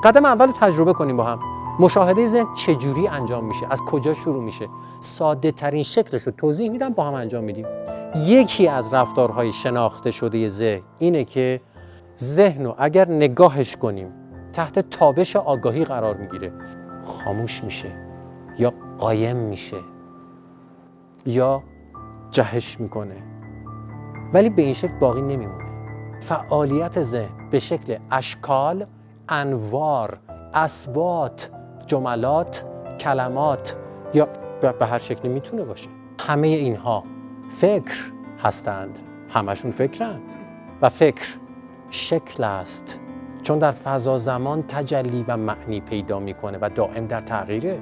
قدم اول رو تجربه کنیم با هم. مشاهده ذهن چجوری انجام میشه؟ از کجا شروع میشه؟ ساده ترین شکلش رو توضیح میدم، با هم انجام میدیم. یکی از رفتارهای شناخته شده ذهن اینه که ذهن رو اگر نگاهش کنیم تحت تابش آگاهی قرار میگیره، خاموش میشه یا قایم میشه یا جهش میکنه، ولی به این شکل باقی نمیمونه. فعالیت ذهن به شکل اشکال، انوار، اصوات، جملات، کلمات یا به هر شکلی میتونه باشه. همه اینها فکر هستند، همشون فکرن و فکر شکل است، چون در فضا زمان تجلی و معنی پیدا میکنه و دائم در تغییره.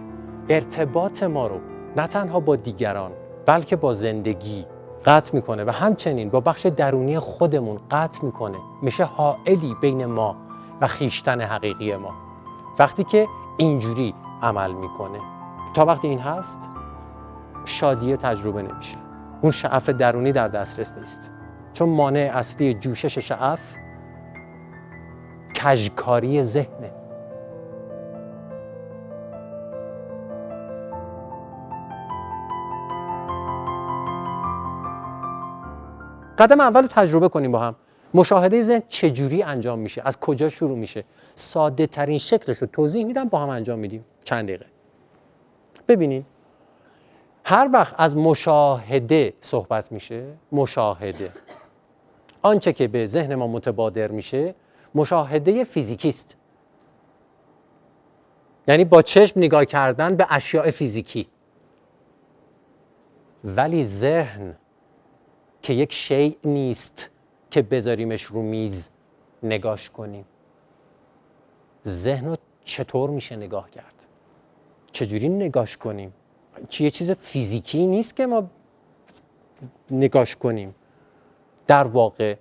ارتباط ما رو نه تنها با دیگران بلکه با زندگی قطع میکنه و همچنین با بخش درونی خودمون قطع میکنه، میشه حائلی بین ما و خویشتن حقیقی ما. وقتی که اینجوری عمل میکنه، تا وقتی این هست شادی تجربه نمیشه، اون شعف درونی در دسترس نیست، چون مانع اصلی جوشش شعف کژکاری ذهنه. قدم اول رو تجربه کنیم با هم. مشاهده ذهن چجوری انجام میشه؟ از کجا شروع میشه؟ ساده ترین شکلش رو توضیح میدم، با هم انجام میدیم چند دقیقه. ببینین، هر وقت از مشاهده صحبت میشه، مشاهده، آنچه که به ذهن ما متبادر میشه مشاهده فیزیکی است، یعنی با چشم نگاه کردن به اشیاء فیزیکی. ولی ذهن که یک شیء نیست که بذاریمش رو میز نگاش کنیم. ذهن رو چطور میشه نگاه کرد؟ چجوری نگاش کنیم؟ یه چیز فیزیکی نیست که ما نگاش کنیم. در واقع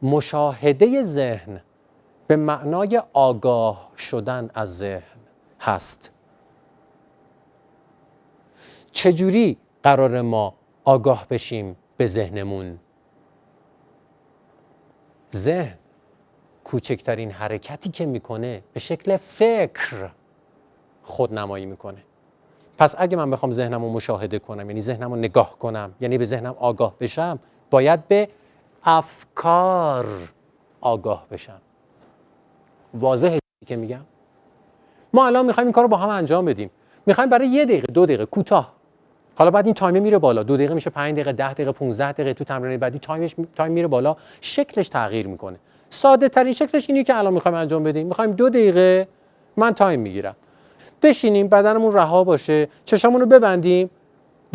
مشاهده ذهن به معنای آگاه شدن از ذهن هست. چجوری قرار ما آگاه بشیم به ذهنمون؟ ذهن کوچکترین حرکتی که میکنه به شکل فکر خودنمایی میکنه. پس اگه من بخوام ذهنم رو مشاهده کنم، یعنی ذهنم رو نگاه کنم، یعنی به ذهنم آگاه بشم، باید به افکار آگاه بشم. واضحه که میگم؟ ما الان میخوایم این کار رو با هم انجام بدیم. میخوایم برای 1 دقیقه 2 دقیقه کوتاه، حالا بعد این تایم میره بالا، 2 دقیقه میشه 5 دقیقه 10 دقیقه 15 دقیقه، تو تمرین بعدی تایم میره بالا، شکلش تغییر میکنه. ساده ترین شکلش اینه که الان میخوایم انجام بدیم. میخوایم 2 دقیقه من تایم میگیرم، بشینیم، بدنمون رها باشه، چشامون رو ببندیم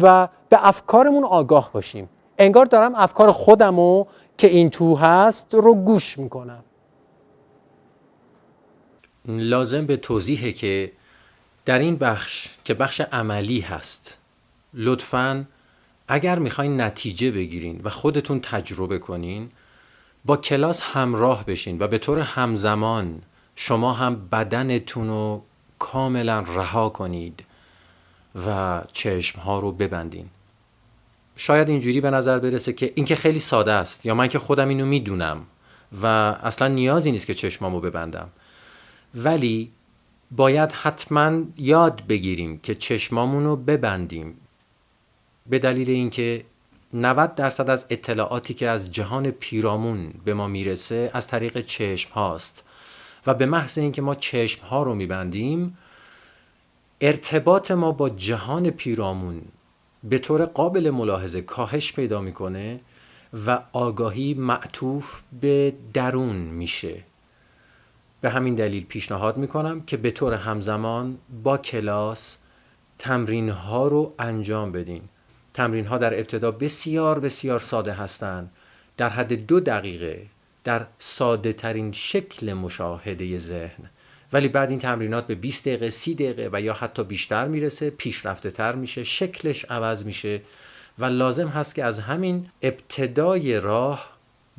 و به افکارمون آگاه باشیم. انگار دارم افکار خودمو که این تو هست رو گوش میکنم. لازم به توضیحه که در این بخش که بخش عملی هست، لطفاً اگر میخواین نتیجه بگیرین و خودتون تجربه کنین، با کلاس همراه بشین و به طور همزمان شما هم بدنتون رو کاملا رها کنید و چشمها رو ببندین. شاید اینجوری به نظر برسه که این که خیلی ساده است، یا من که خودم اینو میدونم و اصلا نیازی نیست که چشمامو ببندم، ولی باید حتما یاد بگیریم که چشمامون رو ببندیم، به دلیل اینکه 90% از اطلاعاتی که از جهان پیرامون به ما میرسه از طریق چشم هاست و به محض اینکه ما چشم ها رو میبندیم، ارتباط ما با جهان پیرامون به طور قابل ملاحظه کاهش پیدا میکنه و آگاهی معطوف به درون میشه. به همین دلیل پیشنهاد میکنم که به طور همزمان با کلاس تمرین ها رو انجام بدین. تمرین ها در ابتدا بسیار بسیار ساده هستند، در حد 2 دقیقه، در ساده ترین شکل مشاهده ذهن، ولی بعد این تمرینات به 20 دقیقه، 30 دقیقه و یا حتی بیشتر میرسه، پیشرفته تر میشه، شکلش عوض میشه و لازم هست که از همین ابتدای راه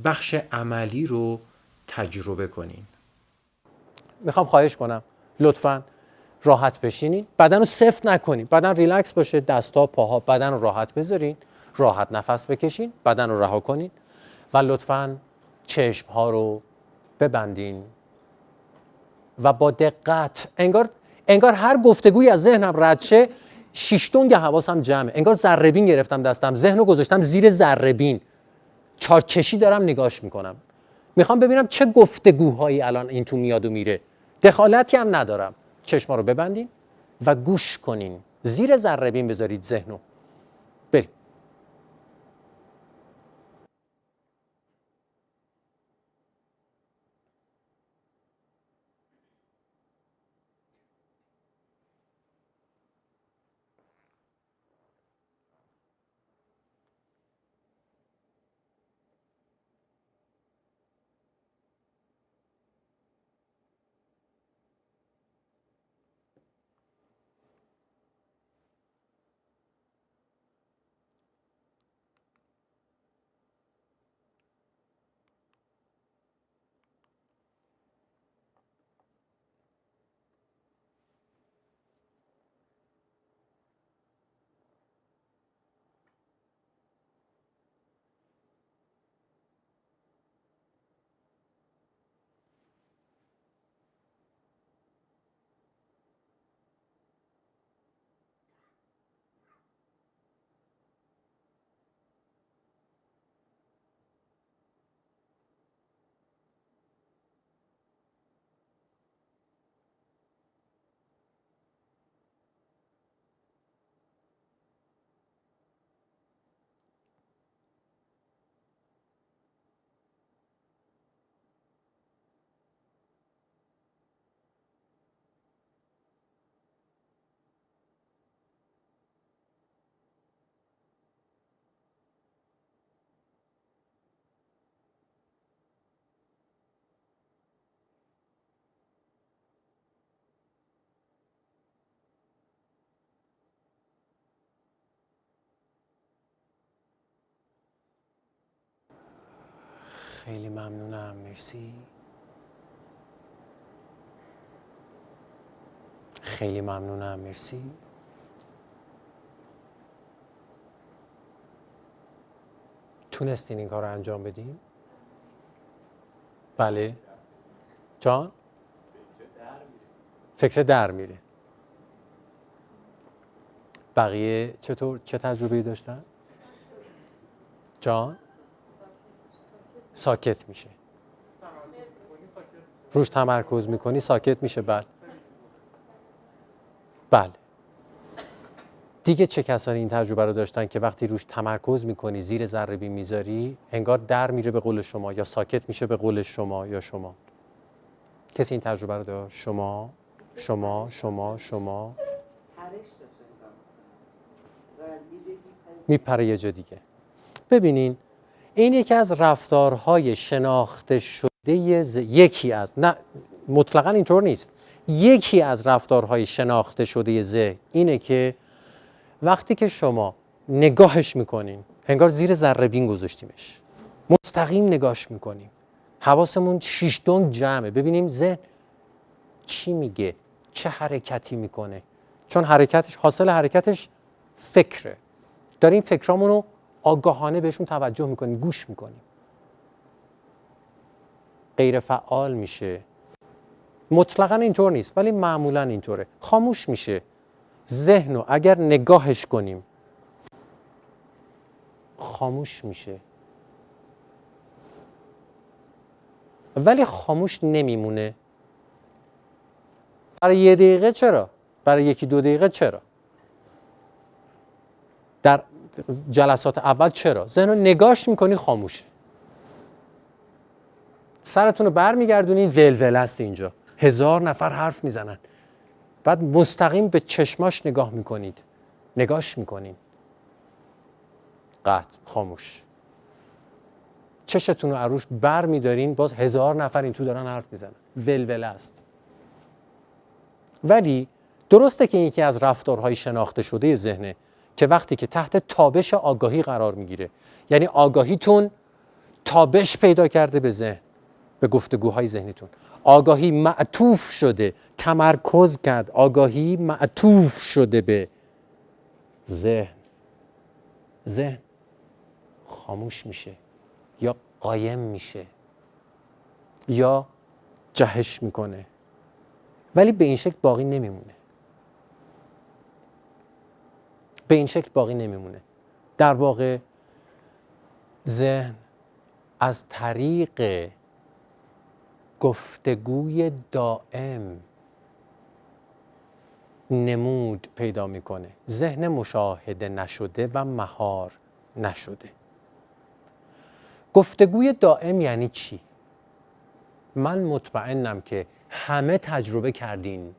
بخش عملی رو تجربه کنین. میخوام خواهش کنم لطفاً راحت بشینین، بدن رو سفت نکنین، بدن ریلکس باشه، دستا، پاها، بدن رو راحت بذارین، راحت نفس بکشین، بدن رو رها کنین و لطفاً چشم ها رو ببندین و با دقت. انگار هر گفتگویی از ذهنم رد شه، شیشتونگ حواسم جمعه. انگار ذره‌بین گرفتم دستم، ذهنو گذاشتم زیر ذره‌بین، چارچشی دارم نگاش میکنم. میخوام ببینم چه گفتگوهایی الان این تو میاد و میره. دخالتی هم ندارم. چشما رو ببندین و گوش کنین. زیر ذره‌بین بذارید ذهنو. بریم. خیلی ممنونم. مرسی. خیلی ممنونم. مرسی. تونستین این کار رو انجام بدین؟ بله. جان؟ فکر در میره. بقیه چطور؟ چه تجربه‌ای داشتن؟ جان؟ ساکت میشه. روش تمرکز میکنی ساکت میشه. بله. دیگه چه کسانی این تجربه رو داشتن که وقتی روش تمرکز میکنی زیر ذره‌بین میذاری انگار در میره به قول شما یا ساکت میشه به قول شما یا شما؟ کسی این تجربه رو داشت؟ شما میپره یه جا دیگه. ببینین این یکی از رفتارهای شناخته شده یکی از، نه مطلقاً اینطور نیست، یکی از رفتارهای شناخته شده ذهن اینه که وقتی که شما نگاهش میکنین انگار زیر ذره‌بین گذاشتیمش، مستقیم نگاش میکنیم، حواسمون شیشتون جمعه، ببینیم ذهن چی میگه، چه حرکتی میکنه، چون حاصل حرکتش فکره. داریم فکرامون رو آگاهانه بهشون توجه میکنیم، گوش میکنیم. غیر فعال میشه. مطلقاً اینطور نیست ولی معمولاً اینطوره. خاموش میشه. ذهن رو اگر نگاهش کنیم خاموش میشه. ولی خاموش نمیمونه. برای 1 دقیقه چرا؟ برای 1-2 دقیقه چرا؟ در جلسات اول چرا؟ ذهن رو نگاش میکنی خاموشه. سرتون رو بر میگردونید ولوله است اینجا. 1000 نفر حرف میزنن. بعد مستقیم به چشماش نگاه میکنید. نگاش میکنین. قطع. خاموش. چشتون رو عروش بر میدارین باز 1000 نفر این تو دارن حرف میزنن. ولوله است. ولی درسته که یکی از رفتارهای شناخته شده ذهنه که وقتی که تحت تابش آگاهی قرار میگیره، یعنی آگاهیتون تابش پیدا کرده به ذهن، به گفتگوهای ذهنیتون، آگاهی معطوف شده، تمرکز کرد، آگاهی معطوف شده به ذهن، ذهن خاموش میشه یا قایم میشه یا جهش میکنه. ولی به این شکل باقی نمیمونه. به این شکل باقی نمیمونه. در واقع ذهن از طریق گفتگوی دائم نمود پیدا میکنه. ذهن مشاهده نشده و مهار نشده. گفتگوی دائم یعنی چی؟ من مطمئنم که همه تجربه کردین.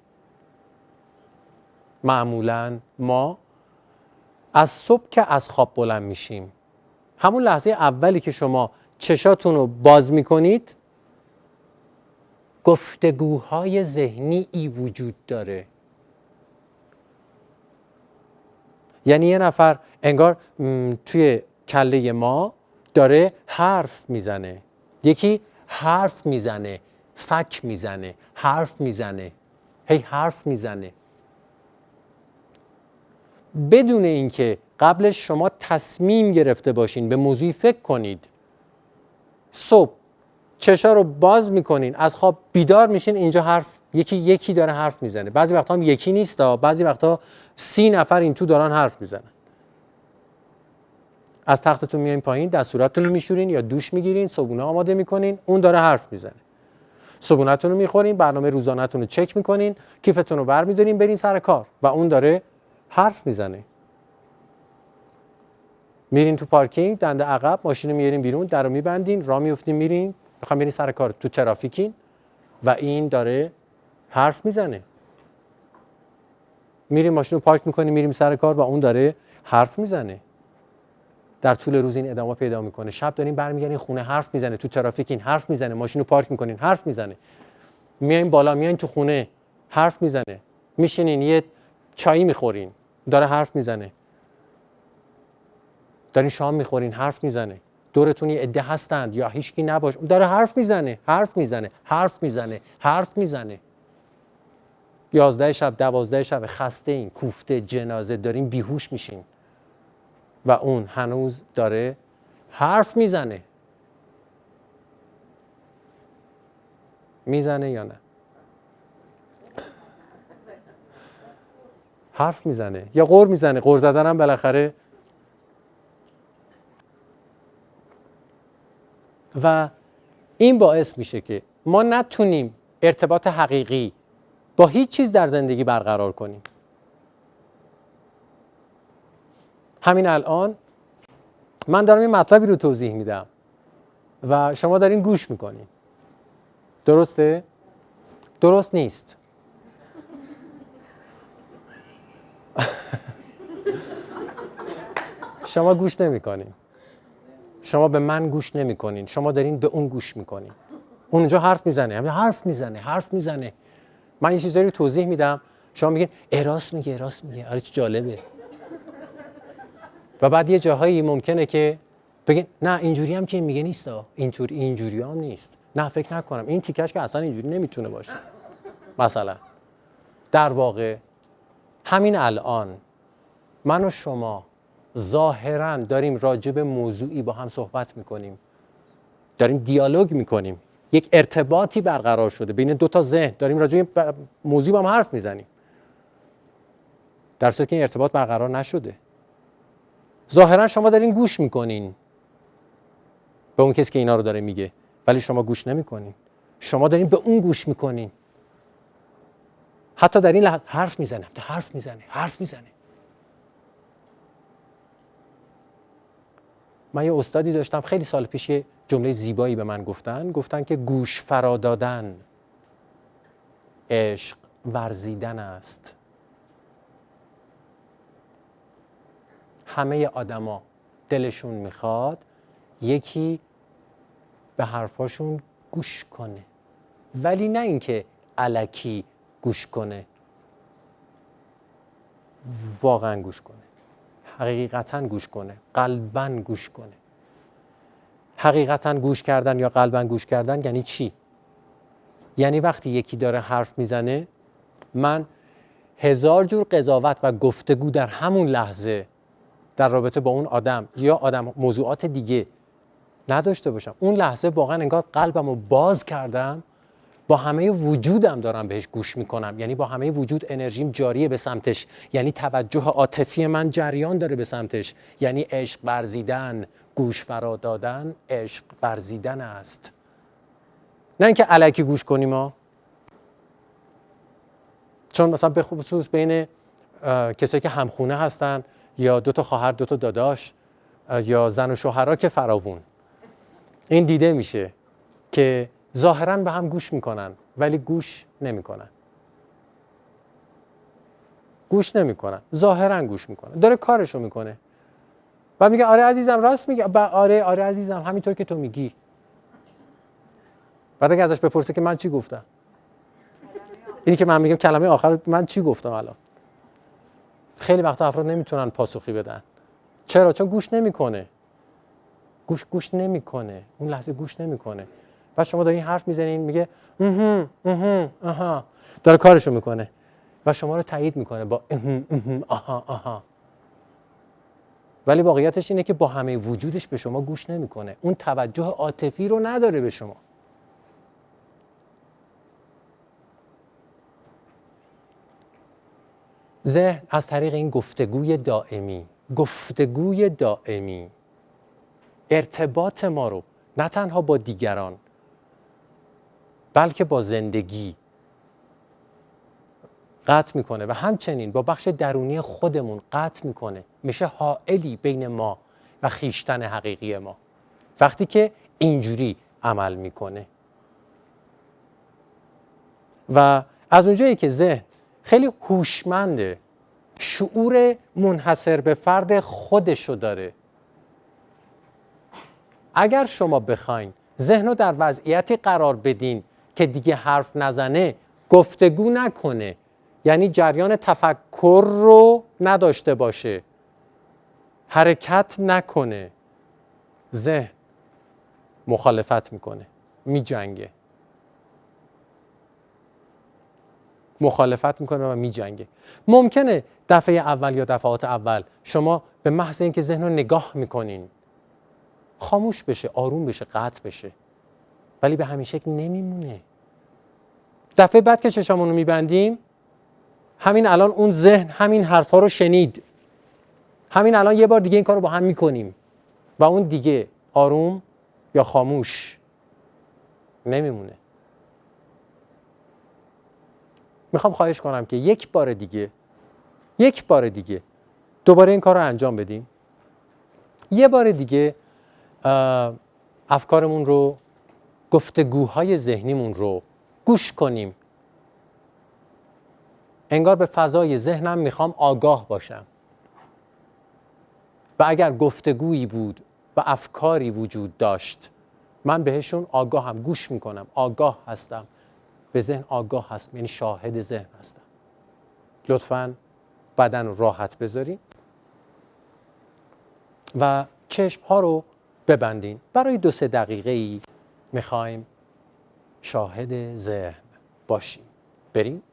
معمولاً ما از صبح که از خواب بلند میشیم، همون لحظه اولی که شما چشاتون رو باز میکنید، گفتگوهای ذهنی ای وجود داره. یعنی یه نفر انگار توی کله ما داره حرف میزنه، یکی حرف میزنه، فک میزنه، حرف میزنه، هی حرف میزنه، بدون اینکه قبلش شما تصمیم گرفته باشین به موضوعی فکر کنید. صبح چشا رو باز میکنین، از خواب بیدار میشین، اینجا حرف یکی داره حرف میزنه. بعضی وقتا هم یکی نیست، بعضی وقتا 30 نفر این تو دارن حرف میزنن. از تختتون میایین پایین، دستوراتتون رو میشورین یا دوش میگیرین، صبحونه آماده میکنین، اون داره حرف میزنه. صبحونه‌تون رو میخورین، برنامه روزانه‌تون رو چک میکنین، کیفتون رو برمی‌دارین برین سر کار و اون داره حرف میزنه. میرین تو پارکینگ، دنده عقب، ماشین رو میارین بیرون، در رو میبندین، راه میافتین میرین، میخوام برین سر کار، تو ترافیکین و این داره حرف میزنه. میریم ماشین رو پارک میکنیم، میریم سر کار و اون داره حرف میزنه. در طول روز این ادامه پیدا میکنه. شب دارین برمیگردین خونه، حرف میزنه، تو ترافیکین حرف میزنه، ماشین رو پارک میکنین، حرف میزنه. میاین بالا، میاین تو خونه، حرف میزنه. میشینین یه چایی میخورین، داره حرف میزنه. دارین شام میخورین، حرف میزنه. دورتون یه عده هستند یا هیچکی نباش، داره حرف میزنه، حرف میزنه، حرف میزنه، حرف میزنه. 11 شب، 12 شب، خسته این، کوفته، جنازه، دارین بیهوش میشین و اون هنوز داره حرف میزنه. میزنه یا نه؟ حرف میزنه یا غر میزنه. غر زدن هم بالاخره. و این باعث میشه که ما نتونیم ارتباط حقیقی با هیچ چیز در زندگی برقرار کنیم. همین الان من دارم این مطلبی رو توضیح میدم و شما دارین گوش میکنین. درسته؟ درست نیست. شما گوش نمیکنین. شما به من گوش نمیکنین. شما دارین به اون گوش میکنین. اونجا حرف میزنه، حرف میزنه. من یه چیزایی رو توضیح میدم، شما میگین راست میگه. آره چه جالبه. و بعد یه جاهایی ممکنه که بگین نه اینجوری هم که میگه نیست، اینجوری هم نیست. نه فکر نکنم این تیکش که اصلا اینجوری نمیتونه باشه. مثلا در واقع همین الان من و شما ظاهراً داریم راجع به موضوعی با هم صحبت میکنیم، داریم دیالوگ میکنیم، یک ارتباطی برقرار شده بین دو تا ذهن، داریم راجع به موضوعی با هم حرف میزنیم، در صورتی که این ارتباط برقرار نشده. ظاهراً شما دارین گوش میکنین به اون کسی که اینا رو داره میگه، ولی شما گوش نمیکنین. شما دارین به اون گوش میکنین. حتی در این لحظه حرف میزنه. من یه استادی داشتم خیلی سال پیش، یه جمله زیبایی به من گفتن که گوش فرا دادن عشق ورزیدن است. همه آدما دلشون میخواد یکی به حرفاشون گوش کنه، ولی نه اینکه الکی گوش کنه، واقعا گوش کنه، حقیقتا گوش کنه، قلباً گوش کنه. حقیقتا گوش کردن یا قلباً گوش کردن یعنی چی؟ یعنی وقتی یکی داره حرف میزنه، من 1000 جور قضاوت و گفتگو در همون لحظه در رابطه با اون آدم یا موضوعات دیگه نداشته باشم. اون لحظه واقعا انگار قلبمو باز کردم با همه وجودم دارم بهش گوش میکنم، یعنی با همه وجود انرژیم جاریه به سمتش، یعنی توجه عاطفی من جریان داره به سمتش، یعنی عشق ورزیدن، گوش فرا دادن عشق ورزیدن است. نه اینکه الکی گوش کنیم ها. چون مثلا به خصوص بین کسایی که همخونه هستن یا دو تا خواهر دو تا داداش یا زن و شوهرها که فراوون، این دیده میشه که ظاهراً به هم گوش میکنن ولی گوش نمیکنن. گوش نمیکنن، ظاهراً گوش میکنن، داره کارشو میکنه و میگه آره عزیزم راست میگه، آره عزیزم همینطور که تو میگی. بعد اگه ازش بپرسه که من چی گفتم، اینی که من میگم کلمه آخر من چی گفتم الان، خیلی وقتا افراد نمیتونن پاسخی بدن. چرا؟ چون گوش نمیکنه. گوش نمیکنه، اون لحظه گوش نمیکنه. بعد شما دارین حرف میزنین میگه آها، داره کارشو میکنه و شما رو تایید میکنه با آها. ولی واقعیتش اینه که با همه وجودش به شما گوش نمیکنه، اون توجه عاطفی رو نداره به شما. ذهن از طریق این گفتگوی دائمی ارتباط ما رو نه تنها با دیگران بلکه با زندگی قطع میکنه و همچنین با بخش درونی خودمون قطع میکنه، میشه حائلی بین ما و خویشتن حقیقی ما وقتی که اینجوری عمل میکنه. و از اونجایی که ذهن خیلی هوشمنده، شعور منحصر به فرد خودشو داره، اگر شما بخواین ذهن رو در وضعیتی قرار بدین که دیگه حرف نزنه، گفتگو نکنه، یعنی جریان تفکر رو نداشته باشه، حرکت نکنه، ذهن مخالفت میکنه، میجنگه. مخالفت میکنه و میجنگه. ممکنه دفعه اول یا دفعات اول شما به محض اینکه ذهن رو نگاه میکنین خاموش بشه، آروم بشه، قطع بشه، ولی به همین شکل نمیمونه. دفعه بعد که چشمون رو میبندیم، همین الان اون ذهن همین حرفا رو شنید، همین الان یه بار دیگه این کار رو با هم میکنیم و اون دیگه آروم یا خاموش نمیمونه. میخوام خواهش کنم که یک بار دیگه دوباره این کار رو انجام بدیم. یه بار دیگه افکارمون رو، گفتگوهای ذهنیمون رو گوش کنیم. انگار به فضای ذهنم میخوام آگاه باشم و اگر گفتگویی بود و افکاری وجود داشت من بهشون آگاهم، گوش میکنم، آگاه هستم، به ذهن آگاه هستم، یعنی شاهد ذهن هستم. لطفاً بدن رو راحت بذارین و چشم ها رو ببندین. برای 2-3 دقیقه‌ای میخوایم شاهد ذهن باشیم. بریم.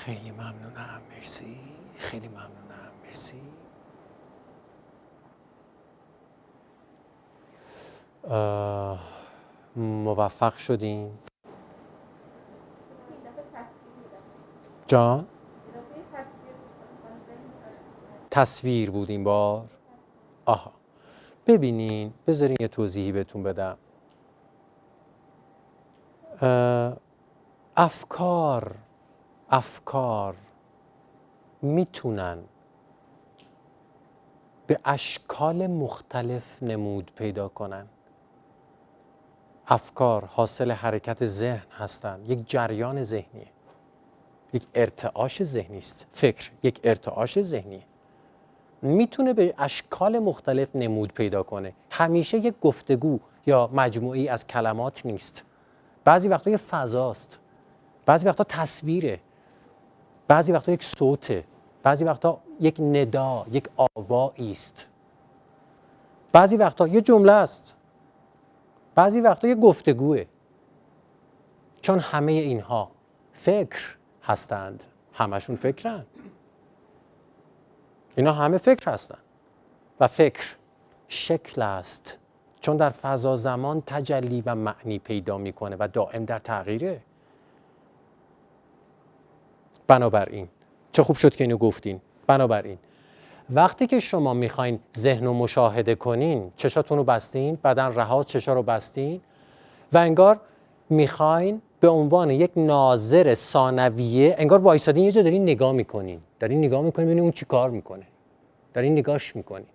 خیلی ممنونم، مرسی. خیلی ممنونم، مرسی. موفق شدیم. جان؟ تصویر بود این بار. آها، ببینین، بذارین یه توضیحی بهتون بدم. افکار میتونن به اشکال مختلف نمود پیدا کنن. افکار حاصل حرکت ذهن هستن، یک جریان ذهنیه، یک ارتعاش ذهنی است. فکر یک ارتعاش ذهنیه، میتونه به اشکال مختلف نمود پیدا کنه. همیشه یک گفتگو یا مجموعی از کلمات نیست. بعضی وقتا یک فضاست، بعضی وقتا تصویره، بعضی وقتا یک صوته، بعضی وقتا یک ندا، یک آوایی است، بعضی وقتا یک جمله است، بعضی وقتا یک گفتگوه. چون همه اینها فکر هستند، همشون فکرن. اینا همه فکر هستند و فکر شکل است، چون در فضا زمان تجلی و معنی پیدا میکنه و دائم در تغییره. بنابراین چه خوب شد که اینو گفتین. بنابراین وقتی که شما میخواین ذهن رو مشاهده کنین، چشاتون رو بستین، بدن رها، چشا رو بستین و انگار میخواین به عنوان یک ناظر ثانویه، انگار وایسادین یه جا دارین نگاه میکنین، ببینین اون چی کار میکنه، دارین نگاش میکنین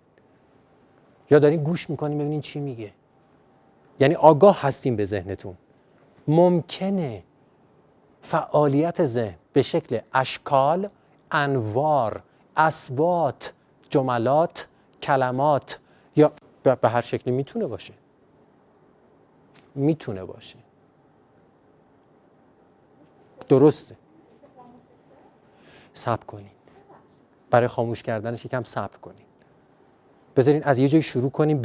یا دارین گوش میکنین ببینین چی میگه. یعنی آگاه هستین به ذهنتون. ممکنه فعالیت ذهن به شکل اشکال، انوار، اصوات، جملات، کلمات یا به هر شکلی میتونه باشه. درسته. صبر کنین. برای خاموش کردنش یکم صبر کنین. بذارین از یه جایی شروع کنیم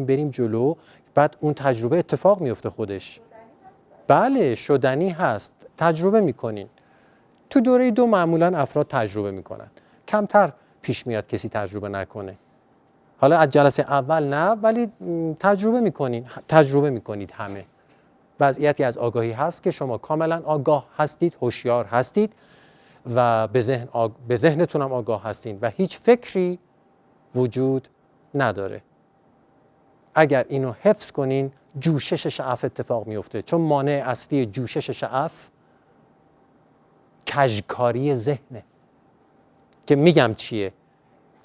بریم جلو. بعد اون تجربه اتفاق میفته خودش. بله، شدنی هست. تجربه میکنین. تو دوره 2 معمولا افراد تجربه میکنن. کمتر پیش میاد کسی تجربه نکنه. حالا از جلسه اول نه، ولی تجربه میکنید همه. وضعیتی از آگاهی هست که شما کاملا آگاه هستید، هوشیار هستید و به ذهنتون هم آگاه هستید و هیچ فکری وجود نداره. اگر اینو حفظ کنین، جوشش شعف اتفاق میفته. چون مانع اصلی جوشش شعف کژکاری ذهنه که میگم چیه؟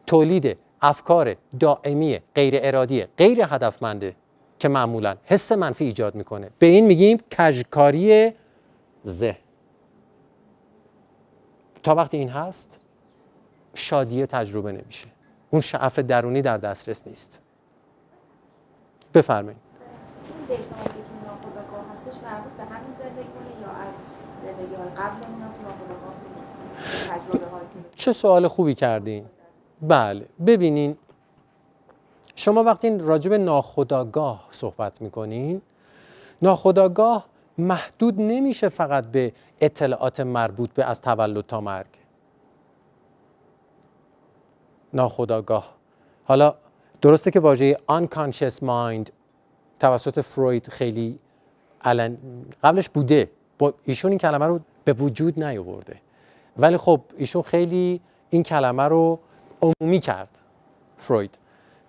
تولید افکار دائمی غیر ارادی غیر هدفمنده که معمولا حس منفی ایجاد میکنه. به این میگیم کژکاری ذهن. تا وقتی این هست شادی تجربه نمیشه. اون شعف درونی در دسترس نیست. بفرمایید. این دیتایی که تو ناخودآگاه هستش مربوط به همین زندگی یا از زندگی‌های قبل اون تو ناخودآگاه تجربه‌هایی که چه سوال خوبی کردین. بله، ببینین شما وقتی راجع به ناخودآگاه صحبت میکنین، ناخودآگاه محدود نمیشه فقط به اطلاعات مربوط به از تولد تا مرگ. ناخودآگاه، حالا درسته که واژه unconscious mind توسط فروید خیلی قبلش بوده، ایشون این کلمه رو به وجود نیاورده، ولی خب ایشون خیلی این کلمه رو عمومی کرد فروید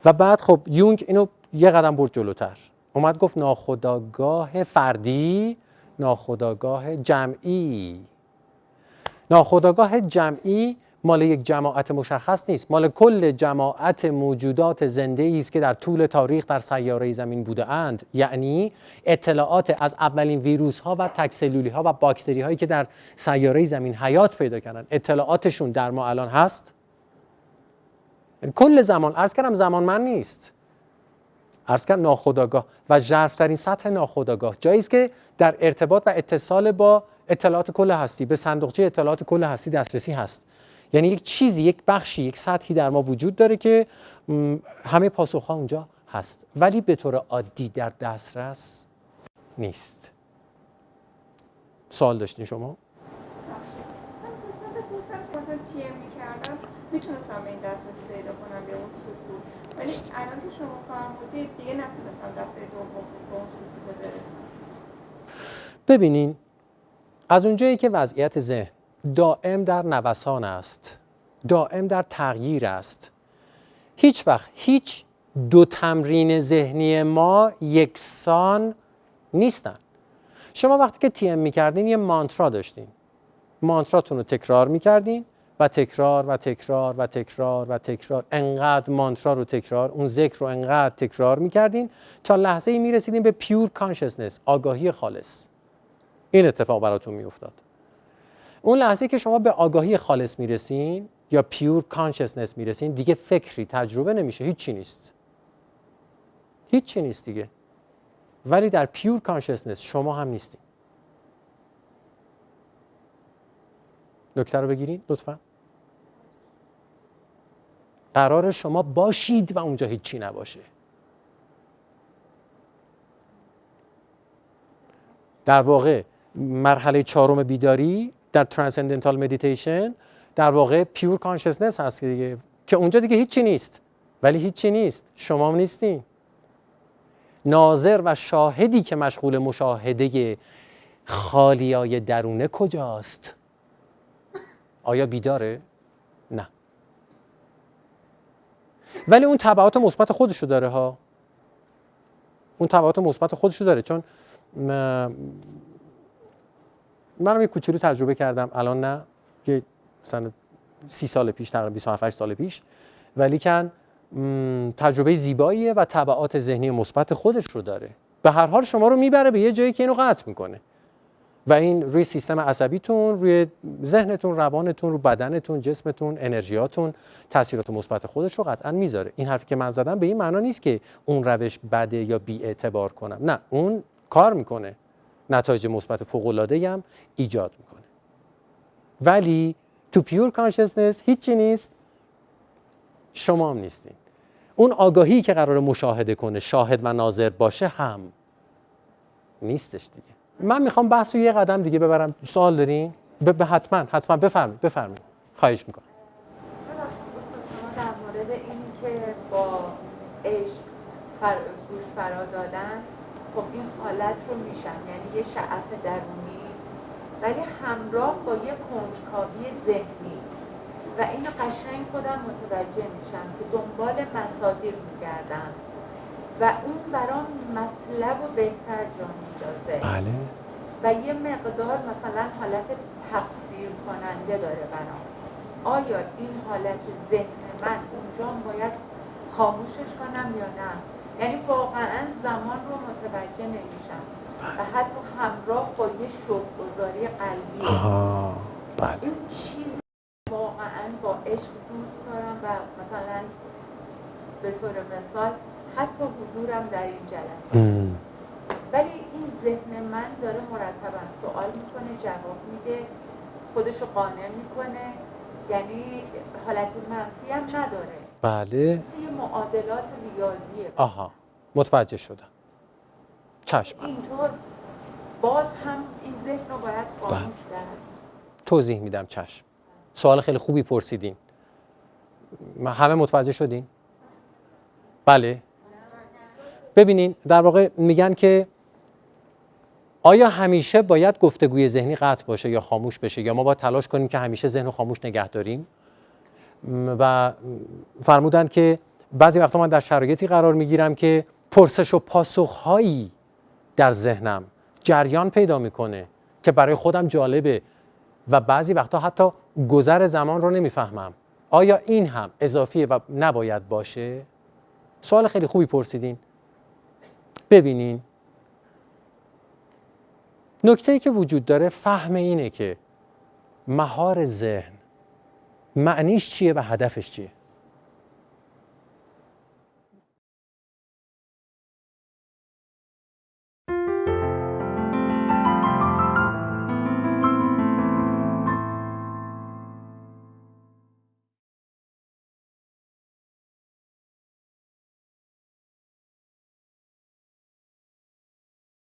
و بعد خب یونگ اینو یه قدم برد جلوتر، اومد گفت ناخودآگاه فردی، ناخودآگاه جمعی. ناخودآگاه جمعی مال یک جماعت مشخص نیست، مال کل جماعت موجودات زنده است که در طول تاریخ در سیاره زمین بوده اند. یعنی اطلاعات از اولین ویروس ها و تک سلولی ها و باکتری هایی که در سیاره زمین حیات پیدا کردن، اطلاعاتشون در ما الان هست. کل زمان، عرض کردم زمان من نیست، عرض کردم ناخودآگاه و ژرف‌ترین سطح ناخودآگاه جایی است که در ارتباط و اتصال با اطلاعات کل هستی، به صندوقچه اطلاعات کل هستی دسترسی هست. یعنی یک چیزی، یک بخشی، یک سطحی در ما وجود داره که همه پاسخ‌ها اونجا هست، ولی به طور عادی در دسترس نیست. سوال داشتین شما؟ میتونستم به این دسترسی پیدا کنم به اون سکوت، ولی الان که شما فرمودید دیگه نتونستم دفعه دوم به اون سکوت برسم. ببینین از اونجایی که وضعیت ذهن دائم در نوسان است، دائم در تغییر است، هیچ وقت هیچ دو تمرین ذهنی ما یکسان نیستن. شما وقتی که TM میکردین یه مانترا داشتین، مانتراتون رو تکرار میکردین و تکرار و تکرار و تکرار و تکرار، انقدر مانترا رو تکرار، اون ذکر رو انقدر تکرار میکردین تا لحظه ای میرسیدین به پیور کانشسنس، آگاهی خالص. این اتفاق براتون میافتاد. اون لحظه که شما به آگاهی خالص میرسین یا پیور کانشسنس میرسین، دیگه فکری تجربه نمیشه، هیچی نیست، هیچی نیست دیگه. ولی در پیور کانشسنس شما هم نیستین. نکته رو بگیرین لطفا. قرار شما باشید و اونجا هیچی نباشه. در واقع مرحله 4 بیداری در ترانسندنتال مدیتیشن در واقع پیور کانشسنس هست دیگه، که اونجا دیگه هیچی نیست. ولی هیچی نیست، شما هم نیستین. ناظر و شاهدی که مشغول مشاهده خالیای درونه کجاست؟ آیا بیداره؟ نه. ولی اون تبعات مثبت خودشو داره ها. اون تبعات مثبت خودشو داره، چون منم یه کوچولو تجربه کردم، الان نه، یه مثلا 30 سال پیش، تقریبا 27 سال پیش، ولی کن تجربه زیباییه و تبعات ذهنی مثبت خودش رو داره. به هر حال شما رو میبره به یه جایی که اینو قطع میکنه و این روی سیستم عصبیتون، روی ذهنتون، روانتون، رو بدنتون، جسمتون، انرژیاتون تاثیرات مثبت خودش رو قطعا میذاره. این حرفی که من زدم به این معنا نیست که اون روش بده یا بی‌اعتبار کنم، نه، اون کار میکنه، نتایج مثبت فوق‌العاده‌ای هم ایجاد میکنه. ولی تو پیور کانشسنس هیچی نیست، شما هم نیستین. اون آگاهی که قرار مشاهده کنه، شاهد و ناظر باشه هم نیستش دیگه. من میخوام بحث رو یه قدم دیگه ببرم. سوال دارین؟ حتما بفرمایید. خواهش میکنم. شما در مورد این که با عشق گوش فرا دادن، خب این حالت رو میشن، یعنی یه شعف درونی ولی همراه با یه کنجکاوی ذهنی، و اینو قشنگ خودم متوجه میشم که دنبال مصادیق میگردم و اون برام مطلب و بهتر جا میندازه. بله. و یه مقدار مثلا حالت تفسیر کننده داره برام. آیا این حالت ذهن من اونجا باید خاموشش کنم یا نه؟ یعنی واقعا زمان رو متوجه نمیشم و حتی همراه با یه شوق‌گذاری قلبی. بله. این چیز واقعا با عشق دوست دارم و مثلا به طور مثال حتی حضورم در این جلسات. ولی این ذهن من داره مرتبا سوال میکنه، جواب میده، خودشو قانع میکنه، یعنی حالت منفی هم نداره. بله. مثل یه معادلات ریاضیه. آها، متوجه شدم. چشم. اینطور باز هم این ذهن رو باید خاموش کرد. توضیح میدم. چشم. سوال خیلی خوبی پرسیدین. همه متوجه شدین؟ بله. ببینین، در واقع میگن که آیا همیشه باید گفتگوی ذهنی قطع باشه یا خاموش بشه، یا ما باید تلاش کنیم که همیشه ذهن رو خاموش نگه داریم؟ و فرمودن که بعضی وقتا من در شرایطی قرار میگیرم که پرسش و پاسخهایی در ذهنم جریان پیدا میکنه که برای خودم جالبه و بعضی وقتا حتی گذر زمان رو نمیفهمم. آیا این هم اضافیه و نباید باشه؟ سوال خیلی خوبی پرسیدین. ببینین، نکته‌ای که وجود داره فهم اینه که مهار ذهن معنیش چیه و هدفش چیه.